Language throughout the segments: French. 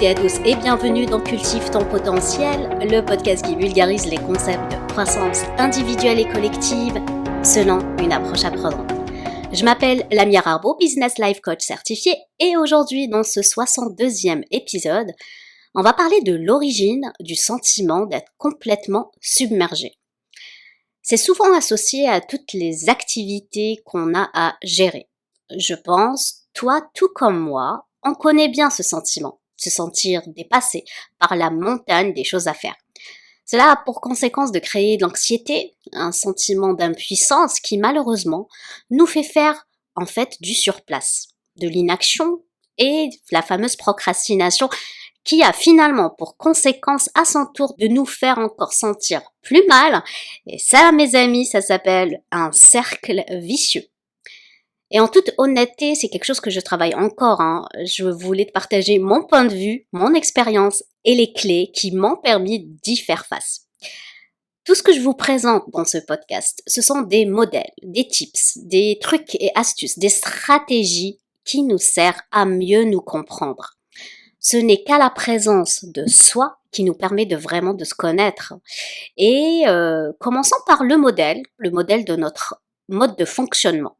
à tous et bienvenue dans Cultive ton potentiel, le podcast qui vulgarise les concepts de croissance individuelle et collective selon une approche apprenante. Je m'appelle Lamia Arbo, Business Life Coach certifiée, et aujourd'hui dans ce 62e épisode, on va parler de l'origine du sentiment d'être complètement submergé. C'est souvent associé à toutes les activités qu'on a à gérer. Je pense, toi tout comme moi, on connaît bien ce sentiment, se sentir dépassé par la montagne des choses à faire. Cela a pour conséquence de créer de l'anxiété, un sentiment d'impuissance qui malheureusement nous fait faire en fait du surplace, de l'inaction et la fameuse procrastination qui a finalement pour conséquence à son tour de nous faire encore sentir plus mal. Et ça, mes amis, ça s'appelle un cercle vicieux. Et en toute honnêteté, c'est quelque chose que je travaille encore. Je voulais te partager mon point de vue, mon expérience et les clés qui m'ont permis d'y faire face. Tout ce que je vous présente dans ce podcast, ce sont des modèles, des tips, des trucs et astuces, des stratégies qui nous servent à mieux nous comprendre. Ce n'est qu'à la présence de soi qui nous permet de vraiment de se connaître. Et commençons par le modèle de notre mode de fonctionnement.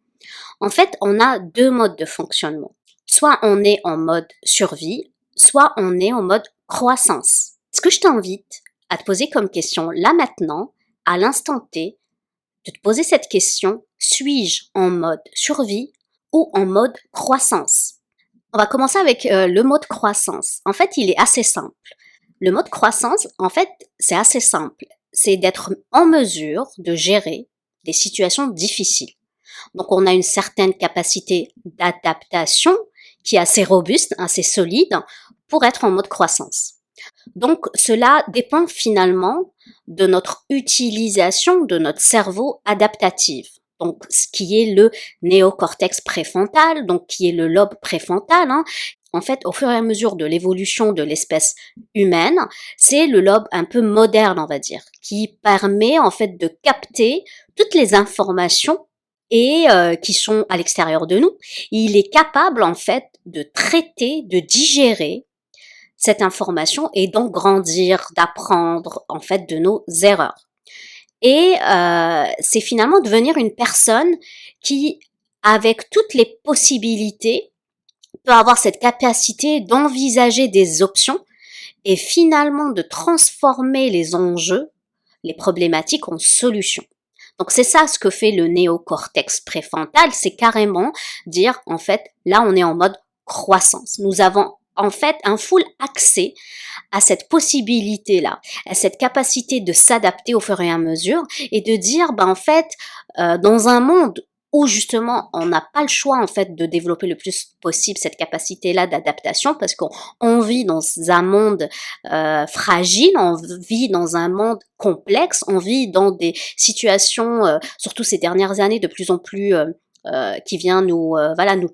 En fait, on a deux modes de fonctionnement. Soit on est en mode survie, soit on est en mode croissance. Ce que je t'invite à te poser comme question, là maintenant, à l'instant T, de te poser cette question, suis-je en mode survie ou en mode croissance? On va commencer avec le mode croissance. En fait, il est assez simple. Le mode croissance, en fait, c'est assez simple. C'est d'être en mesure de gérer des situations difficiles. Donc, on a une certaine capacité d'adaptation qui est assez robuste, assez solide pour être en mode croissance. Donc, cela dépend finalement de notre utilisation de notre cerveau adaptatif. Donc, ce qui est le néocortex préfrontal, donc qui est le lobe préfrontal. En fait, au fur et à mesure de l'évolution de l'espèce humaine, c'est le lobe un peu moderne, on va dire, qui permet en fait de capter toutes les informations et qui sont à l'extérieur de nous. Il est capable en fait de traiter, de digérer cette information et donc grandir, d'apprendre en fait de nos erreurs. Et c'est finalement devenir une personne qui, avec toutes les possibilités, peut avoir cette capacité d'envisager des options et finalement de transformer les enjeux, les problématiques en solutions. Donc c'est ça ce que fait le néocortex préfrontal, c'est carrément dire en fait là on est en mode croissance. Nous avons en fait un full accès à cette possibilité-là, à cette capacité de s'adapter au fur et à mesure et de dire en fait dans un monde où justement on n'a pas le choix en fait de développer le plus possible cette capacité-là d'adaptation parce qu'on vit dans un monde fragile, on vit dans un monde complexe, on vit dans des situations, surtout ces dernières années, de plus en plus qui vient nous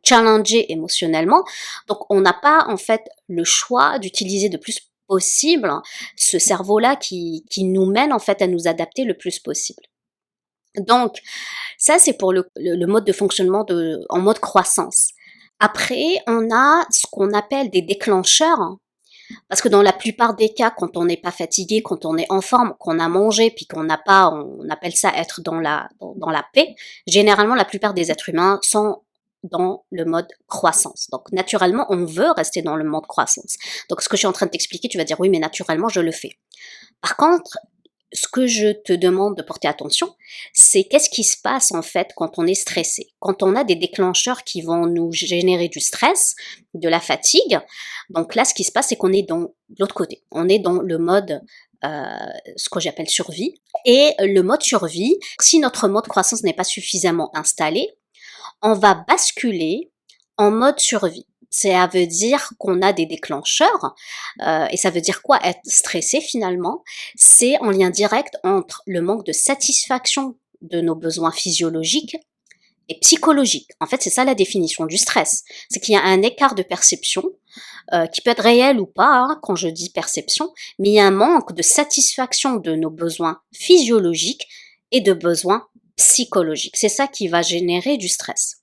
challenger émotionnellement. Donc on n'a pas en fait le choix d'utiliser le plus possible ce cerveau-là qui nous mène en fait à nous adapter le plus possible. Donc, ça, c'est pour le mode de fonctionnement en mode croissance. Après, on a ce qu'on appelle des déclencheurs, parce que dans la plupart des cas, quand on n'est pas fatigué, quand on est en forme, qu'on a mangé, puis qu'on n'a pas, on appelle ça être dans la paix, généralement, la plupart des êtres humains sont dans le mode croissance. Donc, naturellement, on veut rester dans le mode croissance. Donc, ce que je suis en train de t'expliquer, tu vas dire, oui, mais naturellement, je le fais. Par contre, ce que je te demande de porter attention, c'est qu'est-ce qui se passe en fait quand on est stressé, quand on a des déclencheurs qui vont nous générer du stress, de la fatigue. Donc là, ce qui se passe, c'est qu'on est dans l'autre côté. On est dans le mode, ce que j'appelle survie. Et le mode survie, si notre mode croissance n'est pas suffisamment installé, on va basculer en mode survie. Ça veut dire qu'on a des déclencheurs, et ça veut dire quoi être stressé finalement? C'est en lien direct entre le manque de satisfaction de nos besoins physiologiques et psychologiques. En fait, c'est ça la définition du stress. C'est qu'il y a un écart de perception, qui peut être réel ou pas, quand je dis perception, mais il y a un manque de satisfaction de nos besoins physiologiques et de besoins psychologiques. C'est ça qui va générer du stress.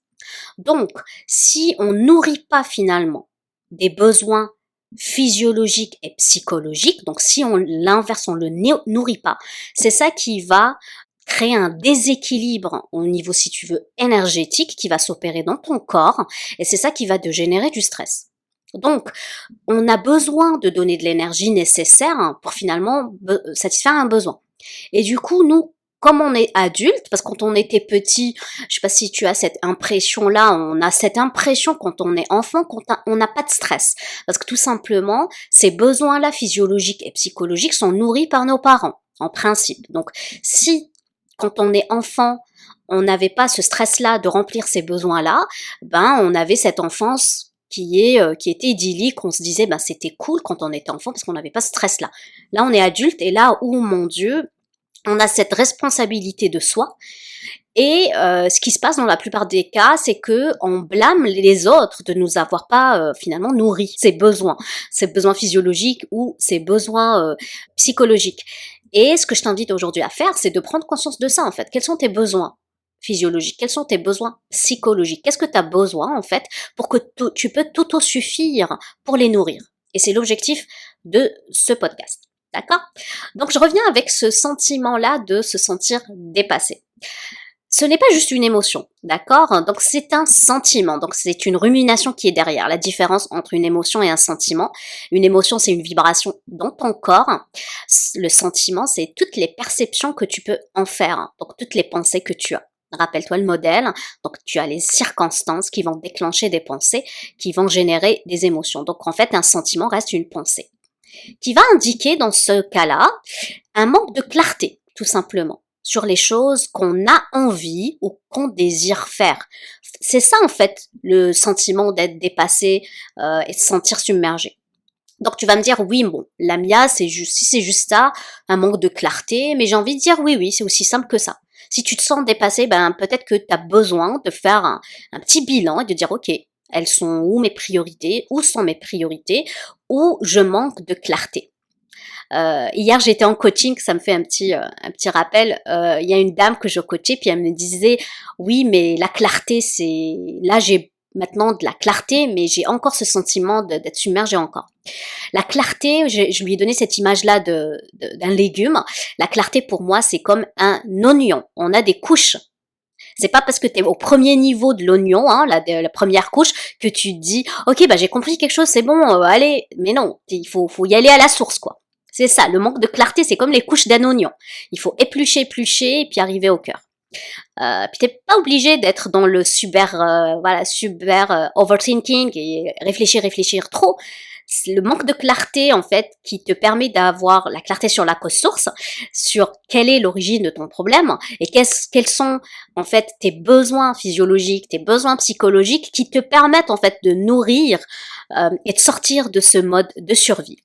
Donc, si on nourrit pas finalement des besoins physiologique et psychologique. Donc si on l'inverse, on le nourrit pas, c'est ça qui va créer un déséquilibre au niveau, si tu veux, énergétique qui va s'opérer dans ton corps et c'est ça qui va te générer du stress. Donc, on a besoin de donner de l'énergie nécessaire pour finalement satisfaire un besoin. Et du coup, nous, comme on est adulte, parce que quand on était petit, je sais pas si tu as cette impression-là, on a cette impression quand on est enfant qu'on n'a pas de stress. Parce que tout simplement, ces besoins-là physiologiques et psychologiques sont nourris par nos parents, en principe. Donc, si quand on est enfant, on n'avait pas ce stress-là de remplir ces besoins-là, ben on avait cette enfance qui était idyllique, on se disait ben c'était cool quand on était enfant parce qu'on n'avait pas ce stress-là. Là on est adulte et là où mon Dieu, on a cette responsabilité de soi. Et ce qui se passe dans la plupart des cas, c'est que on blâme les autres de nous avoir pas finalement nourri ces besoins physiologiques ou ces besoins psychologiques. Et ce que je t'invite aujourd'hui à faire, c'est de prendre conscience de ça en fait. Quels sont tes besoins physiologiques? Quels sont tes besoins psychologiques? Qu'est-ce que tu as besoin en fait pour que tu peux t'autosuffire pour les nourrir? Et c'est l'objectif de ce podcast. D'accord? Donc je reviens avec ce sentiment-là de se sentir dépassé. Ce n'est pas juste une émotion, d'accord? Donc c'est un sentiment, donc c'est une rumination qui est derrière. La différence entre une émotion et un sentiment. Une émotion, c'est une vibration dans ton corps. Le sentiment, c'est toutes les perceptions que tu peux en faire, donc toutes les pensées que tu as. Rappelle-toi le modèle, donc tu as les circonstances qui vont déclencher des pensées, qui vont générer des émotions. Donc en fait, un sentiment reste une pensée, qui va indiquer dans ce cas-là un manque de clarté, tout simplement, sur les choses qu'on a envie ou qu'on désire faire. C'est ça en fait le sentiment d'être dépassé et de se sentir submergé. Donc tu vas me dire oui bon, Lamia c'est juste ça, un manque de clarté, mais j'ai envie de dire oui c'est aussi simple que ça. Si tu te sens dépassé, ben peut-être que tu as besoin de faire un petit bilan et de dire ok, elles sont où mes priorités, où sont mes priorités, où je manque de clarté. Hier j'étais en coaching, ça me fait un petit rappel. Il y a une dame que je coachais, puis elle me disait oui mais la clarté c'est là j'ai maintenant de la clarté, mais j'ai encore ce sentiment d'être submergée encore. La clarté, je lui ai donné cette image-là d'un légume. La clarté pour moi c'est comme un oignon. On a des couches. C'est pas parce que tu es au premier niveau de l'oignon, hein, la première couche, que tu te dis ok bah j'ai compris quelque chose, c'est bon, allez. Mais non, il faut y aller à la source quoi. C'est ça, le manque de clarté, c'est comme les couches d'un oignon. Il faut éplucher et puis arriver au cœur. Puis t'es pas obligé d'être dans le super overthinking et réfléchir trop. C'est le manque de clarté en fait qui te permet d'avoir la clarté sur la cause source, sur quelle est l'origine de ton problème et quels sont en fait tes besoins physiologiques, tes besoins psychologiques qui te permettent en fait de nourrir et de sortir de ce mode de survie.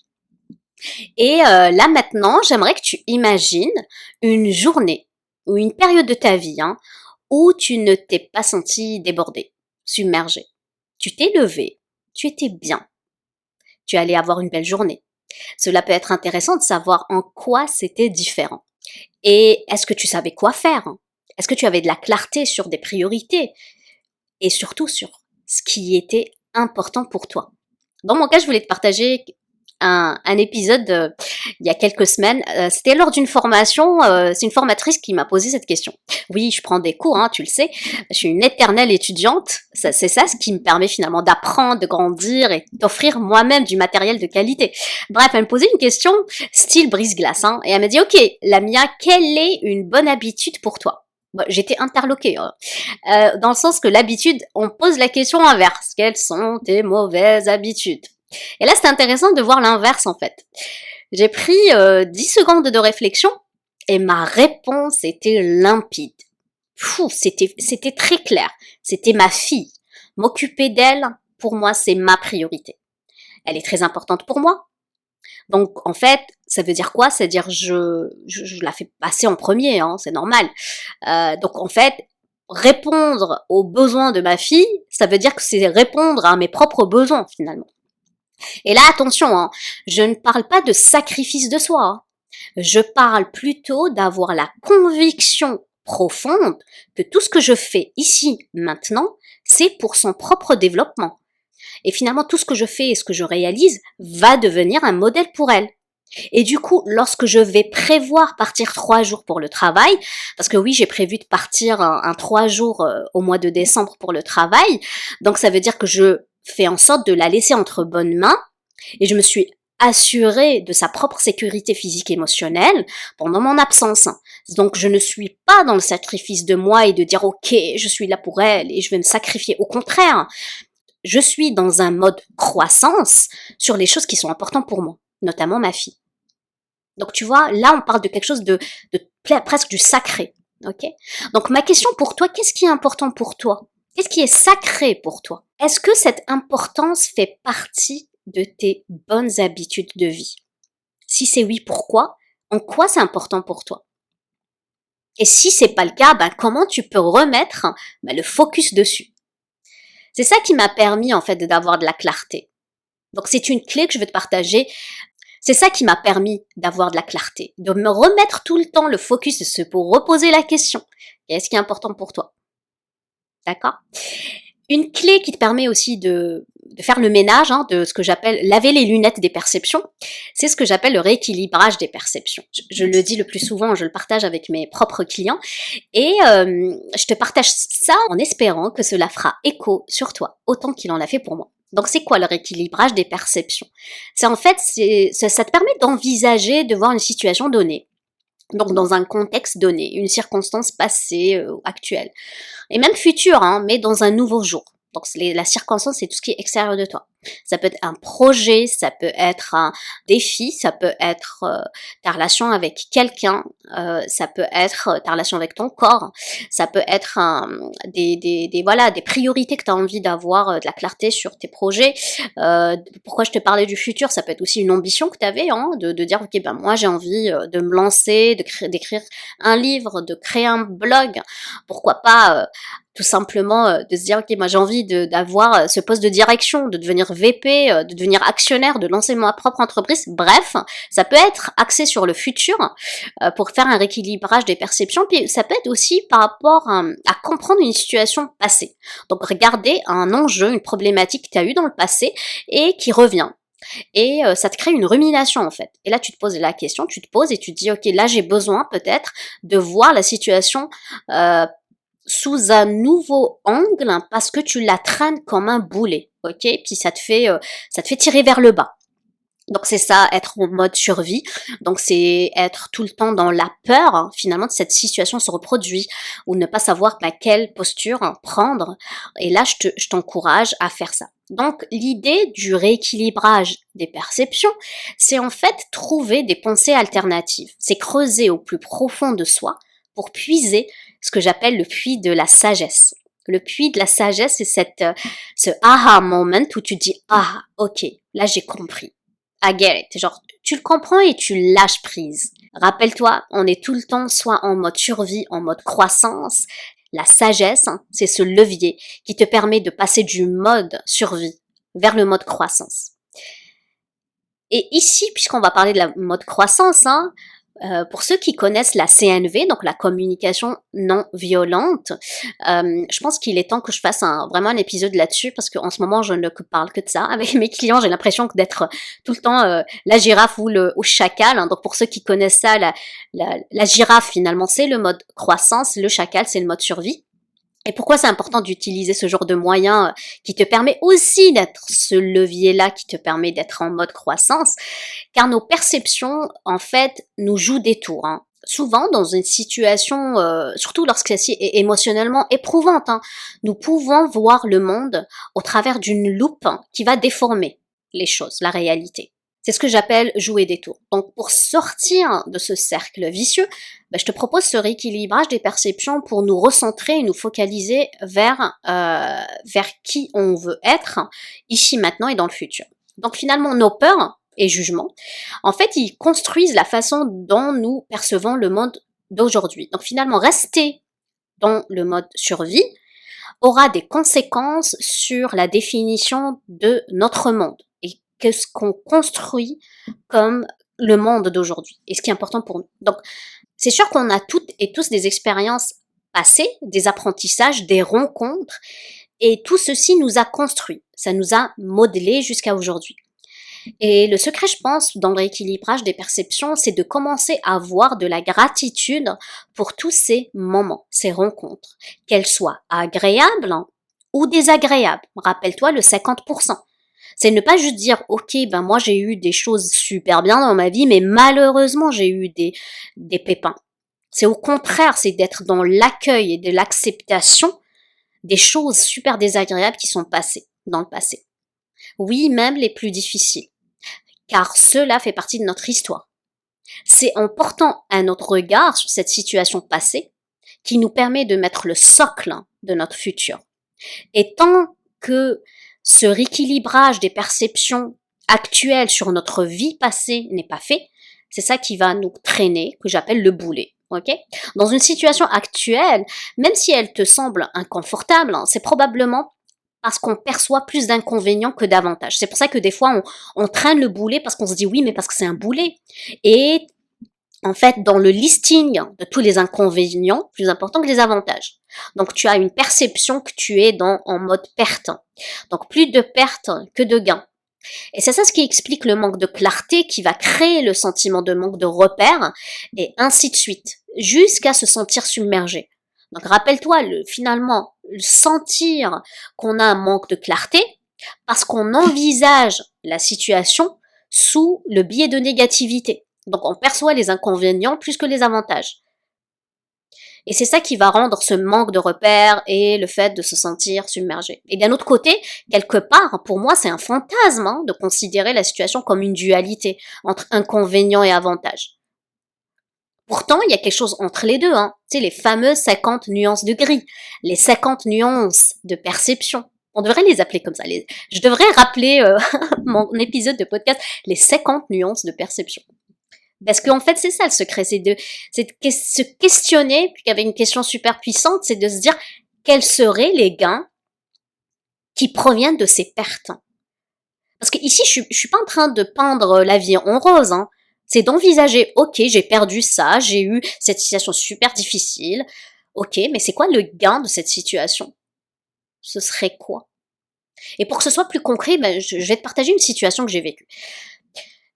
Et là maintenant, j'aimerais que tu imagines une journée ou une période de ta vie où tu ne t'es pas senti débordé, submergé. Tu t'es levé, tu étais bien, tu allais avoir une belle journée. Cela peut être intéressant de savoir en quoi c'était différent. Et est-ce que tu savais quoi faire? Est-ce que tu avais de la clarté sur des priorités? Et surtout sur ce qui était important pour toi. Dans mon cas, je voulais te partager un épisode il y a quelques semaines. C'était lors d'une formation, c'est une formatrice qui m'a posé cette question. Oui, je prends des cours, tu le sais, je suis une éternelle étudiante, c'est ça ce qui me permet finalement d'apprendre, de grandir et d'offrir moi-même du matériel de qualité. Bref, elle me posait une question style brise-glace, et elle m'a dit, ok, Lamia, quelle est une bonne habitude pour toi? Bon, j'étais interloquée, dans le sens que l'habitude, on pose la question inverse. Quelles sont tes mauvaises habitudes? Et là, c'est intéressant de voir l'inverse en fait. J'ai pris 10 secondes de réflexion et ma réponse était limpide. C'était très clair. C'était ma fille. M'occuper d'elle, pour moi, c'est ma priorité. Elle est très importante pour moi. Donc, en fait, ça veut dire quoi? C'est-à-dire, je la fais passer en premier, c'est normal. Donc, en fait, répondre aux besoins de ma fille, ça veut dire que c'est répondre à mes propres besoins, finalement. Et là, attention, je ne parle pas de sacrifice de soi. Je parle plutôt d'avoir la conviction profonde que tout ce que je fais ici, maintenant, c'est pour son propre développement. Et finalement, tout ce que je fais et ce que je réalise va devenir un modèle pour elle. Et du coup, lorsque je vais prévoir partir 3 jours pour le travail, parce que oui, j'ai prévu de partir un 3 jours au mois de décembre pour le travail, donc ça veut dire que je fais en sorte de la laisser entre bonnes mains, et je me suis assurée de sa propre sécurité physique et émotionnelle pendant mon absence. Donc je ne suis pas dans le sacrifice de moi et de dire ok, je suis là pour elle et je vais me sacrifier. Au contraire, je suis dans un mode croissance sur les choses qui sont importantes pour moi, notamment ma fille. Donc tu vois, là on parle de quelque chose de presque du sacré. Ok. Donc ma question pour toi, qu'est-ce qui est important pour toi? Qu'est-ce qui est sacré pour toi? Est-ce que cette importance fait partie de tes bonnes habitudes de vie? Si c'est oui, pourquoi? En quoi c'est important pour toi? Et si c'est pas le cas, comment tu peux remettre le focus dessus? C'est ça qui m'a permis en fait d'avoir de la clarté. Donc c'est une clé que je veux te partager. C'est ça qui m'a permis d'avoir de la clarté, de me remettre tout le temps le focus pour reposer la question. Qu'est-ce qui est important pour toi? D'accord? Une clé qui te permet aussi de faire le ménage de ce que j'appelle laver les lunettes des perceptions, c'est ce que j'appelle le rééquilibrage des perceptions. Je le dis le plus souvent, je le partage avec mes propres clients et je te partage ça en espérant que cela fera écho sur toi, autant qu'il en a fait pour moi. Donc c'est quoi le rééquilibrage des perceptions? C'est en fait, ça te permet d'envisager, de voir une situation donnée. Donc dans un contexte donné, une circonstance passée, actuelle, et même future, mais dans un nouveau jour. Donc la circonstance, c'est tout ce qui est extérieur de toi. Ça peut être un projet, ça peut être un défi, ça peut être ta relation avec quelqu'un, ça peut être ta relation avec ton corps, ça peut être des priorités que tu as envie d'avoir, de la clarté sur tes projets. Pourquoi je te parlais du futur, ça peut être aussi une ambition que tu avais, de dire ok moi j'ai envie de me lancer, d'écrire un livre, de créer un blog, pourquoi pas tout simplement de se dire ok moi j'ai envie d'avoir ce poste de direction, de devenir VP, de devenir actionnaire, de lancer ma propre entreprise. Bref, ça peut être axé sur le futur pour faire un rééquilibrage des perceptions, puis ça peut être aussi par rapport à comprendre une situation passée. Donc regarder un enjeu, une problématique que tu as eu dans le passé et qui revient. Et ça te crée une rumination en fait. Et là tu te poses la question, tu te poses et tu te dis ok là j'ai besoin peut-être de voir la situation sous un nouveau angle parce que tu la traînes comme un boulet, ok? Puis ça te fait tirer vers le bas. Donc c'est ça, être en mode survie. Donc c'est être tout le temps dans la peur finalement de cette situation se reproduit ou ne pas savoir quelle posture prendre. Et là je t'encourage à faire ça. Donc l'idée du rééquilibrage des perceptions, c'est en fait trouver des pensées alternatives. C'est creuser au plus profond de soi pour puiser ce que j'appelle le puits de la sagesse. Le puits de la sagesse, c'est ce aha moment où tu dis ah ok, là j'ai compris. I get it. Genre, tu le comprends et tu lâches prise. Rappelle-toi, on est tout le temps soit en mode survie, en mode croissance. La sagesse, c'est ce levier qui te permet de passer du mode survie vers le mode croissance. Et ici, puisqu'on va parler de la mode croissance, pour ceux qui connaissent la CNV, donc la communication non violente, je pense qu'il est temps que je fasse vraiment un épisode là-dessus parce qu'en ce moment je ne parle que de ça. Avec mes clients, j'ai l'impression d'être tout le temps la girafe ou le chacal. Donc pour ceux qui connaissent ça, la girafe finalement c'est le mode croissance, le chacal c'est le mode survie. Et pourquoi c'est important d'utiliser ce genre de moyen qui te permet aussi d'être ce levier-là, qui te permet d'être en mode croissance, car nos perceptions, en fait, nous jouent des tours. Souvent, dans une situation, surtout lorsque celle-ci est émotionnellement éprouvante, nous pouvons voir le monde au travers d'une loupe qui va déformer les choses, la réalité. C'est ce que j'appelle jouer des tours. Donc pour sortir de ce cercle vicieux, je te propose ce rééquilibrage des perceptions pour nous recentrer et nous focaliser vers qui on veut être, ici, maintenant et dans le futur. Donc finalement, nos peurs et jugements, en fait, ils construisent la façon dont nous percevons le monde d'aujourd'hui. Donc finalement, rester dans le mode survie aura des conséquences sur la définition de notre monde. Qu'est-ce qu'on construit comme le monde d'aujourd'hui et ce qui est important pour nous. Donc, c'est sûr qu'on a toutes et tous des expériences passées, des apprentissages, des rencontres Et tout ceci nous a construit, ça nous a modelé jusqu'à aujourd'hui. Et le secret, je pense, dans le rééquilibrage des perceptions, c'est de commencer à avoir de la gratitude pour tous ces moments, ces rencontres, qu'elles soient agréables ou désagréables. Rappelle-toi le 50%. C'est ne pas juste dire, ok, ben moi j'ai eu des choses super bien dans ma vie, mais malheureusement j'ai eu des pépins. C'est au contraire, c'est d'être dans l'accueil et de l'acceptation des choses super désagréables qui sont passées dans le passé. Oui, même les plus difficiles, car cela fait partie de notre histoire. C'est en portant un autre regard sur cette situation passée qui nous permet de mettre le socle de notre futur. Et tant que ce rééquilibrage des perceptions actuelles sur notre vie passée n'est pas fait, c'est ça qui va nous traîner, que j'appelle le boulet. Okay? Dans une situation actuelle, même si elle te semble inconfortable, c'est probablement parce qu'on perçoit plus d'inconvénients que d'avantages. C'est pour ça que des fois, on traîne le boulet parce qu'on se dit oui, mais parce que c'est un boulet. Et en fait, dans le listing de tous les inconvénients, plus important que les avantages. Donc, tu as une perception que tu es en mode perte. Donc, plus de pertes que de gains. Et c'est ça ce qui explique le manque de clarté qui va créer le sentiment de manque de repères et ainsi de suite, jusqu'à se sentir submergé. Donc, rappelle-toi, finalement, sentir qu'on a un manque de clarté parce qu'on envisage la situation sous le biais de négativité. Donc, on perçoit les inconvénients plus que les avantages. Et c'est ça qui va rendre ce manque de repères et le fait de se sentir submergé. Et d'un autre côté, quelque part, pour moi, c'est un fantasme de considérer la situation comme une dualité entre inconvénients et avantages. Pourtant, il y a quelque chose entre les deux, Tu sais, les fameuses 50 nuances de gris, les 50 nuances de perception. On devrait les appeler comme ça. Je devrais rappeler mon épisode de podcast, les 50 nuances de perception. Parce qu'en fait, c'est ça le secret, c'est de se questionner, puis qu'avec une question super puissante, c'est de se dire quels seraient les gains qui proviennent de ces pertes. Parce que ici, je suis pas en train de peindre la vie en rose, C'est d'envisager, ok, j'ai perdu ça, j'ai eu cette situation super difficile, ok, mais c'est quoi le gain de cette situation? Ce serait quoi? Et pour que ce soit plus concret, je vais te partager une situation que j'ai vécue.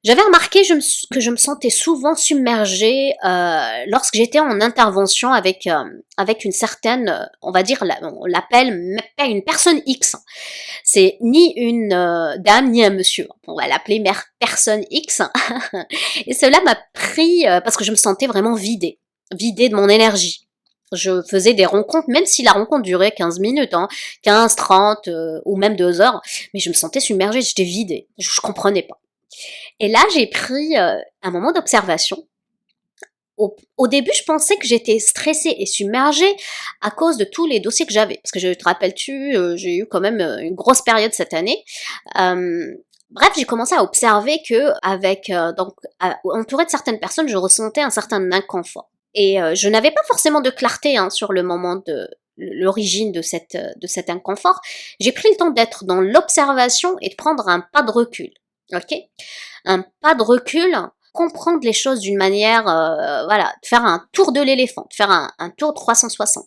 J'avais remarqué que je me sentais souvent submergée lorsque j'étais en intervention avec une certaine, on va dire, on l'appelle une personne X. C'est ni une dame ni un monsieur. On va l'appeler personne X. Et cela m'a pris parce que je me sentais vraiment vidée de mon énergie. Je faisais des rencontres, même si la rencontre durait 15 minutes, 15, 30 ou même 2 heures, mais je me sentais submergée, j'étais vidée, je comprenais pas. Et là, j'ai pris un moment d'observation. Au début, je pensais que j'étais stressée et submergée à cause de tous les dossiers que j'avais. Parce que te rappelles-tu, j'ai eu quand même une grosse période cette année. Bref, j'ai commencé à observer que entourée de certaines personnes, je ressentais un certain inconfort. Et je n'avais pas forcément de clarté sur le moment de l'origine de cet inconfort. J'ai pris le temps d'être dans l'observation et de prendre un pas de recul. Ok, un pas de recul, comprendre les choses d'une manière, de faire un tour de l'éléphant, de faire un tour 360.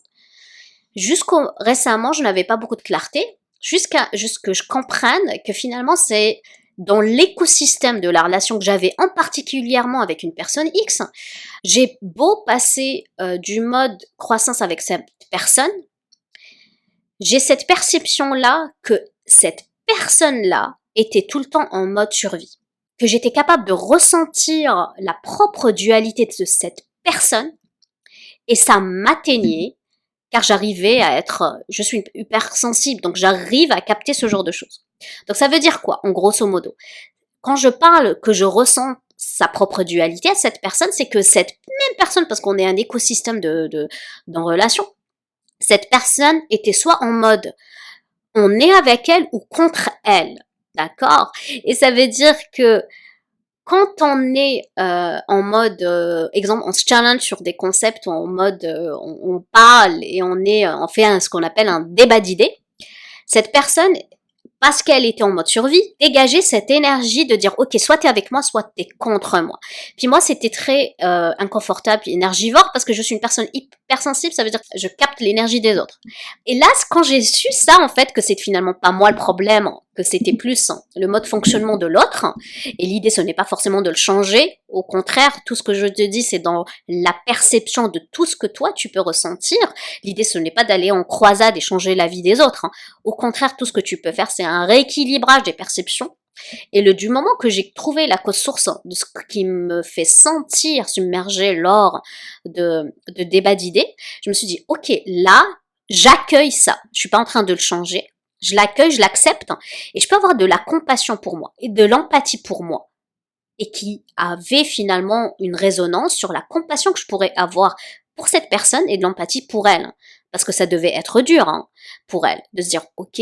Récemment, je n'avais pas beaucoup de clarté, jusqu'à que je comprenne que finalement c'est dans l'écosystème de la relation que j'avais, en particulièrement avec une personne X, j'ai beau passer du mode croissance avec cette personne, j'ai cette perception-là que cette personne-là était tout le temps en mode survie. Que j'étais capable de ressentir la propre dualité de cette personne et ça m'atteignait car j'arrivais à je suis hypersensible, donc j'arrive à capter ce genre de choses. Donc ça veut dire quoi, en grosso modo? Quand je parle que je ressens sa propre dualité à cette personne, c'est que cette même personne, parce qu'on est un écosystème dans relation, cette personne était soit en mode on est avec elle ou contre elle. D'accord? Et ça veut dire que quand on est en mode, exemple, on se challenge sur des concepts, en mode on parle et on fait ce qu'on appelle un débat d'idées, cette personne parce qu'elle était en mode survie, dégager cette énergie de dire ok, soit t'es avec moi, soit t'es contre moi. Puis moi c'était très inconfortable, énergivore, parce que je suis une personne hypersensible, ça veut dire que je capte l'énergie des autres. Et là, quand j'ai su ça en fait, que c'est finalement pas moi le problème, que c'était plus le mode fonctionnement de l'autre, et l'idée ce n'est pas forcément de le changer, au contraire, tout ce que je te dis c'est dans la perception de tout ce que toi tu peux ressentir. L'idée ce n'est pas d'aller en croisade et changer la vie des autres, Au contraire, tout ce que tu peux faire c'est un rééquilibrage des perceptions. Et du moment que j'ai trouvé la cause source de ce qui me fait sentir submergée lors de débats d'idées, je me suis dit ok, là j'accueille ça, je suis pas en train de le changer, je l'accueille, je l'accepte, et je peux avoir de la compassion pour moi et de l'empathie pour moi, et qui avait finalement une résonance sur la compassion que je pourrais avoir pour cette personne et de l'empathie pour elle. Parce que ça devait être dur pour elle, de se dire ok,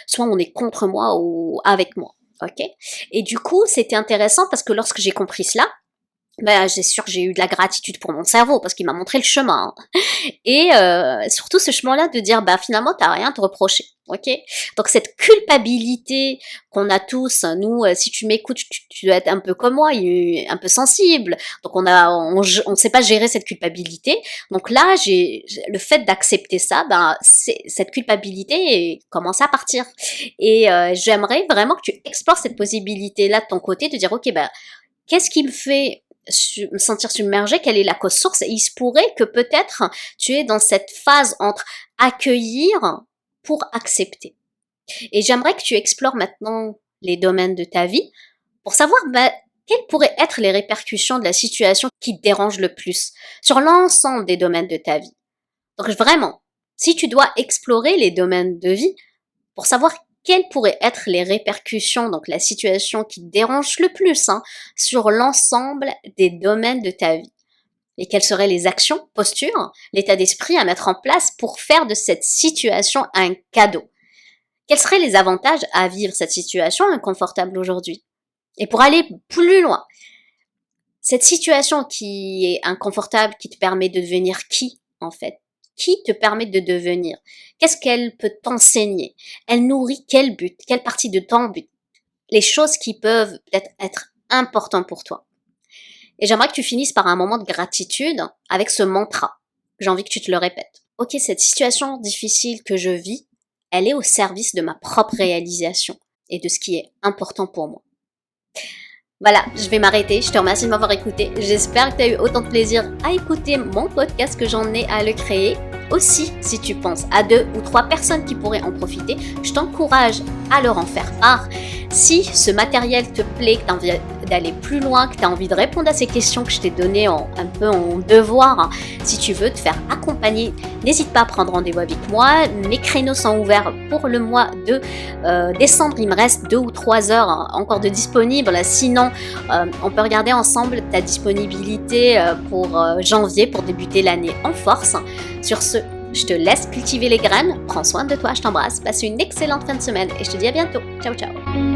soit on est contre moi ou avec moi. Ok. Et du coup, c'était intéressant parce que lorsque j'ai compris cela, c'est sûr que j'ai eu de la gratitude pour mon cerveau parce qu'il m'a montré le chemin. Et surtout ce chemin-là de dire finalement t'as rien à te reprocher. Ok. Donc cette culpabilité qu'on a tous, nous, si tu m'écoutes, tu dois être un peu comme moi, un peu sensible. Donc on sait pas gérer cette culpabilité. Donc là, le fait d'accepter ça, cette culpabilité commence à partir. Et j'aimerais vraiment que tu explores cette possibilité-là de ton côté, de dire ok, qu'est-ce qui me fait me sentir submergée, quelle est la cause source, et il se pourrait que peut-être tu es dans cette phase entre accueillir pour accepter. Et j'aimerais que tu explores maintenant les domaines de ta vie pour savoir quelles pourraient être les répercussions de la situation qui te dérange le plus sur l'ensemble des domaines de ta vie. Donc vraiment, si tu dois explorer les domaines de vie pour savoir quelles pourraient être les répercussions, donc la situation qui te dérange le plus sur l'ensemble des domaines de ta vie. Et quelles seraient les actions, postures, l'état d'esprit à mettre en place pour faire de cette situation un cadeau. Quels seraient les avantages à vivre cette situation inconfortable aujourd'hui? Et pour aller plus loin, cette situation qui est inconfortable, qui te permet de devenir qui en fait? Qui te permet de devenir? Qu'est-ce qu'elle peut t'enseigner? Elle nourrit quel but? Quelle partie de ton but? Les choses qui peuvent peut-être être importantes pour toi. Et j'aimerais que tu finisses par un moment de gratitude avec ce mantra. J'ai envie que tu te le répètes. Ok, cette situation difficile que je vis, elle est au service de ma propre réalisation et de ce qui est important pour moi. Voilà, je vais m'arrêter. Je te remercie de m'avoir écouté. J'espère que tu as eu autant de plaisir à écouter mon podcast que j'en ai à le créer. Aussi, si tu penses à 2 ou 3 personnes qui pourraient en profiter, je t'encourage à leur en faire part. Si ce matériel te plaît, que tu as envie d'aller plus loin, que tu as envie de répondre à ces questions que je t'ai données un peu en devoir, si tu veux te faire accompagner, n'hésite pas à prendre rendez-vous avec moi. Mes créneaux sont ouverts pour le mois de décembre. Il me reste 2 ou 3 heures encore de disponibles. Sinon, on peut regarder ensemble ta disponibilité pour janvier, pour débuter l'année en force. Sur ce, je te laisse cultiver les graines. Prends soin de toi, je t'embrasse. Passe une excellente fin de semaine et je te dis à bientôt. Ciao, ciao.